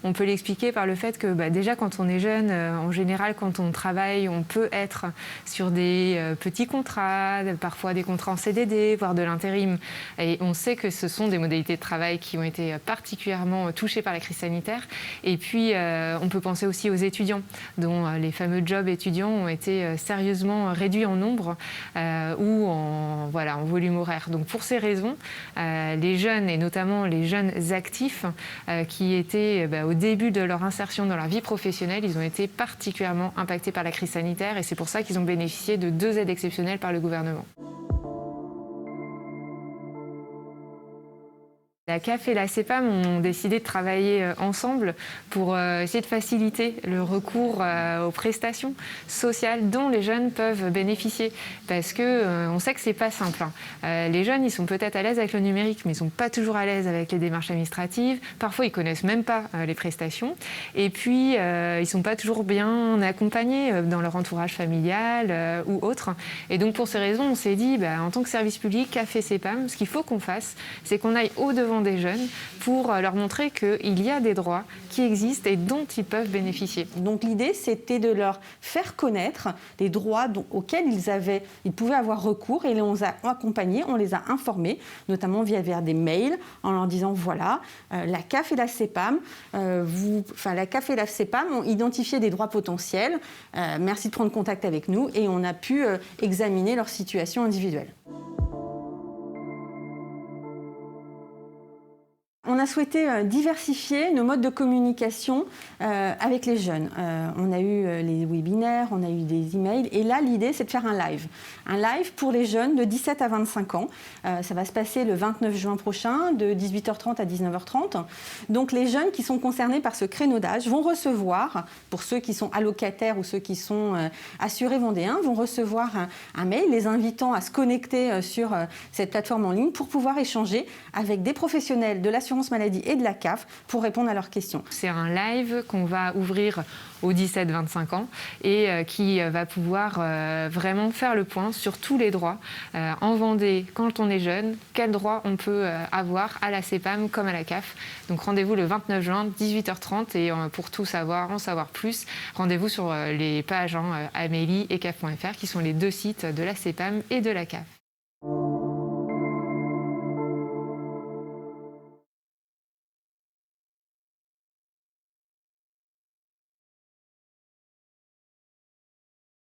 On peut l'expliquer par le fait que déjà quand on est jeune, en général quand on travaille, on peut être sur des petits contrats, parfois des contrats en CDD, voire de l'intérim. Et on sait que ce sont des modalités de travail qui ont été particulièrement touchées par la crise sanitaire. Et puis on peut penser aussi aux étudiants, dont les fameux jobs étudiants ont été sérieusement réduits en nombre ou en volume horaire. Donc pour ces raisons, les jeunes, et notamment les jeunes actifs qui étaient au début de leur insertion dans leur vie professionnelle, ils ont été particulièrement impactés par la crise sanitaire et c'est pour ça qu'ils ont bénéficié de 2 aides exceptionnelles par le gouvernement. La CAF et la CPAM ont décidé de travailler ensemble pour essayer de faciliter le recours aux prestations sociales dont les jeunes peuvent bénéficier. Parce qu'on sait que c'est pas simple. Les jeunes, ils sont peut-être à l'aise avec le numérique, mais ils sont pas toujours à l'aise avec les démarches administratives. Parfois, ils connaissent même pas les prestations. Et puis, ils sont pas toujours bien accompagnés dans leur entourage familial ou autre. Et donc, pour ces raisons, on s'est dit, en tant que service public, CAF et CPAM, ce qu'il faut qu'on fasse, c'est qu'on aille au-devant des jeunes pour leur montrer qu'il y a des droits qui existent et dont ils peuvent bénéficier. Donc l'idée, c'était de leur faire connaître les droits auxquels ils pouvaient avoir recours et on les a accompagnés, on les a informés, notamment via des mails, en leur disant voilà, la CAF et la CPAM, la CAF et la CPAM ont identifié des droits potentiels, merci de prendre contact avec nous et on a pu examiner leur situation individuelle. On a souhaité diversifier nos modes de communication avec les jeunes. On a eu les webinaires, on a eu des emails et là l'idée c'est de faire un live. Un live pour les jeunes de 17 à 25 ans. Ça va se passer le 29 juin prochain de 18h30 à 19h30. Donc les jeunes qui sont concernés par ce créneau d'âge vont recevoir, pour ceux qui sont allocataires ou ceux qui sont assurés vendéens, vont recevoir un mail les invitant à se connecter sur cette plateforme en ligne pour pouvoir échanger avec des professionnels de l'assurance maladie et de la CAF pour répondre à leurs questions. C'est un live qu'on va ouvrir aux 17-25 ans et qui va pouvoir vraiment faire le point sur tous les droits en Vendée quand on est jeune, quels droits on peut avoir à la CPAM comme à la CAF. Donc rendez-vous le 29 juin, 18h30 et pour tout savoir, en savoir plus, rendez-vous sur les pages Amélie et CAF.fr qui sont les 2 sites de la CPAM et de la CAF.